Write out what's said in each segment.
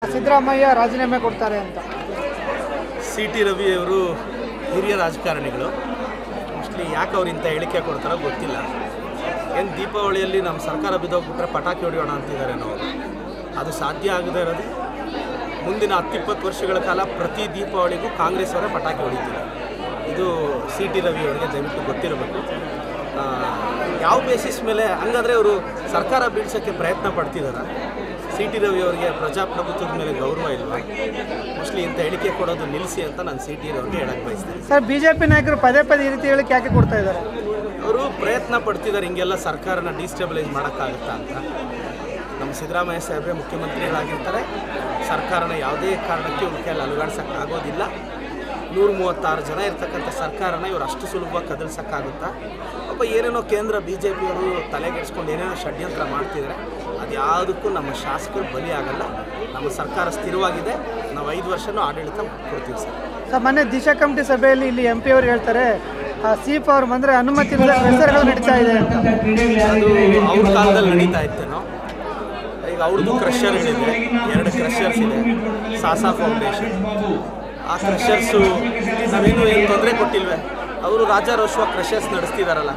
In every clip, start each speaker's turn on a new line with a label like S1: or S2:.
S1: ಸಿದ್ದರಾಮಯ್ಯ ರಾಜೀನಾಮೆ ಕೊಡ್ತಾರೆ ಅಂತ
S2: ಸಿ.ಟಿ. ರವಿ ಅವರು ಹಿರಿಯ ರಾಜಕಾರಣಿಗಳು. ಮೋಸ್ಟ್ಲಿ ಯಾಕೆ ಅವ್ರು ಇಂಥ ಹೇಳಿಕೆ ಕೊಡ್ತಾರೋ ಗೊತ್ತಿಲ್ಲ. ಏನು ದೀಪಾವಳಿಯಲ್ಲಿ ನಮ್ಮ ಸರ್ಕಾರ ಬಿದ್ದೋಗ್ಬಿಟ್ರೆ ಪಟಾಕಿ ಹೊಡೆಯೋಣ ಅಂತಿದ್ದಾರೆ ನಾವು. ಅದು ಸಾಧ್ಯ ಆಗದೇ ಇರೋದು. ಮುಂದಿನ 10-20 ವರ್ಷಗಳ ಕಾಲ ಪ್ರತಿ ದೀಪಾವಳಿಗೂ ಕಾಂಗ್ರೆಸ್ ಅವರೇ ಪಟಾಕಿ ಹೊಡಿತಾರೆ. ಇದು ಸಿ.ಟಿ. ರವಿ ಅವರಿಗೆ ದಯವಿಟ್ಟು ಗೊತ್ತಿರಬೇಕು. ಯಾವ ಬೇಸಿಸ್ ಮೇಲೆ ಹಂಗಾದರೆ ಅವರು ಸರ್ಕಾರ ಬೀಳ್ಸೋಕ್ಕೆ ಪ್ರಯತ್ನ ಪಡ್ತಿದ್ದಾರೆ. ಸಿ.ಟಿ. ರವಿ ಅವರಿಗೆ ಪ್ರಜಾಪ್ರಭುತ್ವದ ಮೇಲೆ ಗೌರವ ಇಲ್ವಾ? ಮೋಸ್ಟ್ಲಿ ಇಂಥ ಹೇಳಿಕೆ ಕೊಡೋದು ನಿಲ್ಲಿಸಿ ಅಂತ ನಾನು ಸಿ.ಟಿ. ರವಿಗೆ ಹೇಳಕ್ಕೆ ಬಯಸ್ತೇನೆ.
S1: ಸರ್, ಬಿಜೆಪಿ ನಾಯಕರು ಪದೇ ಪದೇ ಈ ರೀತಿ ಹೇಳಿಕೆ ಯಾಕೆ ಕೊಡ್ತಾ ಇದ್ದಾರೆ?
S2: ಅವರು ಪ್ರಯತ್ನ ಪಡ್ತಿದ್ದಾರೆ ಹಿಂಗೆಲ್ಲ ಸರ್ಕಾರನ ಡಿಸ್ಟೆಬಿಲೈಸ್ ಮಾಡೋಕ್ಕಾಗುತ್ತಾ ಅಂತ. ನಮ್ಮ ಸಿದ್ದರಾಮಯ್ಯ ಸಾಹೇಬ್ರೆ ಮುಖ್ಯಮಂತ್ರಿಗಳಾಗಿರ್ತಾರೆ. ಸರ್ಕಾರನ ಯಾವುದೇ ಕಾರಣಕ್ಕೆ ಇವ್ರ ಕೈಯಲ್ಲಿ ಅಲುಗಾಡ್ಸೋಕ್ಕಾಗೋದಿಲ್ಲ. 136 ಜನ ಇರ್ತಕ್ಕಂಥ ಸರ್ಕಾರನ ಇವರು ಅಷ್ಟು ಸುಲಭವಾಗಿ ಕದಲ್ಸೋಕ್ಕಾಗುತ್ತಾ? ಒಬ್ಬ ಏನೇನೋ ಕೇಂದ್ರ BJP-ಯವರು ತಲೆಗೆಡ್ಸ್ಕೊಂಡು ಏನೇನೋ ಷಡ್ಯಂತ್ರ ಮಾಡ್ತಿದ್ದಾರೆ. ಅದು ಯಾವುದಕ್ಕೂ ನಮ್ಮ ಶಾಸಕರು ಬಲಿಯಾಗಲ್ಲ. ನಮ್ಮ ಸರ್ಕಾರ ಸ್ಥಿರವಾಗಿದೆ. ನಾವು 5 ವರ್ಷನೂ ಆಡಳಿತ ಕೊಡ್ತೀವಿ ಸರ್.
S1: ಸರ್, ಮೊನ್ನೆ ದಿಶಾ ಕಮಿಟಿ ಸಭೆಯಲ್ಲಿ ಇಲ್ಲಿ MP ಅವರು ಹೇಳ್ತಾರೆ ಸೀಫ್ ಅವ್ರು ಬಂದರೆ ಅನುಮತಿ ಇಲ್ಲದೆ ಕೆಲಸಗಳು ನಡೀತಾ ಇದೆ ಅಂತ.
S2: ಅದು ಅವ್ರ ಕಾಲದಲ್ಲಿ ನಡೀತಾ ಇತ್ತೇನೋ. ಈಗ ಅವ್ರದ್ದು ಕ್ರಷರ್ಗಳಿದೆ, 2 ಕ್ರಷರ್ಸ್ ಇದೆ. ಸಾಸಾ ಫೌಂಡೇಶನ್. ಆ ಕ್ರಷರ್ಸು ನಾವೇನು ಏನು ತೊಂದರೆ ಕೊಟ್ಟಿಲ್ವೇ? ಅವರು ರಾಜಾರೋಷವಾಗಿ ಕ್ರಷರ್ಸ್ ನಡೆಸ್ತಿದಾರಲ್ಲ,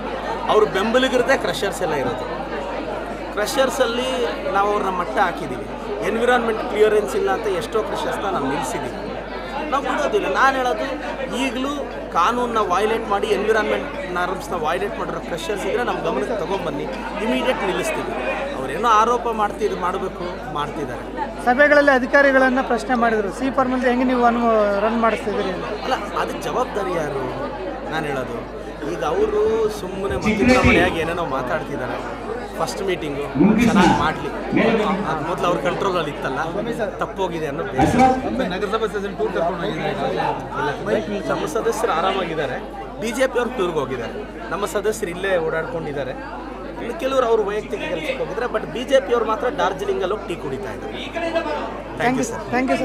S2: ಅವ್ರ ಬೆಂಬಲಿಗರದೇ ಕ್ರಷರ್ಸ್ ಎಲ್ಲ ಇರೋದು. ಕ್ರಷರ್ಸಲ್ಲಿ ನಾವು ಅವ್ರನ್ನ ಮಟ್ಟ ಹಾಕಿದ್ದೀವಿ. ಎನ್ವಿರಾನ್ಮೆಂಟ್ ಕ್ಲಿಯರೆನ್ಸ್ ಇಲ್ಲ ಅಂತ ಎಷ್ಟೋ ಕ್ರಷರ್ಸ್ನ ನಾವು ನಿಲ್ಲಿಸಿದ್ದೀವಿ. ನಾವು ಬಿಡೋದಿಲ್ಲ. ನಾನು ಹೇಳೋದು, ಈಗಲೂ ಕಾನೂನನ್ನ ವೈಲೇಟ್ ಮಾಡಿ ಎನ್ವಿರಾನ್ಮೆಂಟ್ ನಾರ್ಮ್ಸ್ನ ವೈಲೇಟ್ ಮಾಡಿರೋ ಕ್ರಷರ್ಸ್ ಇದ್ದರೆ ನಮ್ಮ ಗಮನಕ್ಕೆ ತೊಗೊಂಬನ್ನಿ, ಇಮಿಡಿಯೇಟ್ ನಿಲ್ಲಿಸ್ತೀವಿ. ಅವರೇನೋ ಆರೋಪ ಮಾಡಬೇಕು ಮಾಡ್ತಿದ್ದಾರೆ.
S1: ಸಭೆಗಳಲ್ಲಿ ಅಧಿಕಾರಿಗಳನ್ನು ಪ್ರಶ್ನೆ ಮಾಡಿದರು, ಸಿ ಫಾರ್ಮ್ ಅಂದರೆ ಹೆಂಗೆ ನೀವು ರನ್ ಮಾಡಿಸ್ತಿದ್ದೀರಿ ಅಂತ.
S2: ಅಲ್ಲ, ಅದಕ್ಕೆ ಜವಾಬ್ದಾರಿ ಯಾರು? ನಾನು ಹೇಳೋದು, ಈಗ ಅವರು ಸುಮ್ಮನೆ ಮಧ್ಯಮನೆಯಾಗಿ ಏನೇನೋ ಮಾತಾಡ್ತಿದ್ದಾರೆ. ಫಸ್ಟ್ ಮೀಟಿಂಗು ಚೆನ್ನಾಗಿ ಮಾಡಲಿ, ಅದು ಮೊದಲು ಅವ್ರ ಕಂಟ್ರೋಲಲ್ಲಿ ಇತ್ತಲ್ಲ, ತಪ್ಪೋಗಿದೆ ಅನ್ನೋ ಬೇಸರ. ನಗರಸಭಾ ಸದಸ್ಯರು ಟೂರ್ ಕರ್ಕೊಂಡು ನಮ್ಮ ಸದಸ್ಯರು ಆರಾಮಾಗಿದ್ದಾರೆ. BJP ಅವ್ರು ಟೂರ್ಗೆ ಹೋಗಿದ್ದಾರೆ. ನಮ್ಮ ಸದಸ್ಯರು ಇಲ್ಲೇ ಓಡಾಡ್ಕೊಂಡಿದ್ದಾರೆ. ಇನ್ನು ಕೆಲವರು ಅವರು ವೈಯಕ್ತಿಕ ಕೆಲಸಕ್ಕೆ ಹೋಗಿದ್ದಾರೆ. ಬಟ್ BJP ಅವ್ರು ಮಾತ್ರ ಡಾರ್ಜಿಲಿಂಗಲ್ಲಿ ಹೋಗಿ ಟೀ ಕುಡಿತಾ ಇದ್ದಾರೆ. Thank you sir.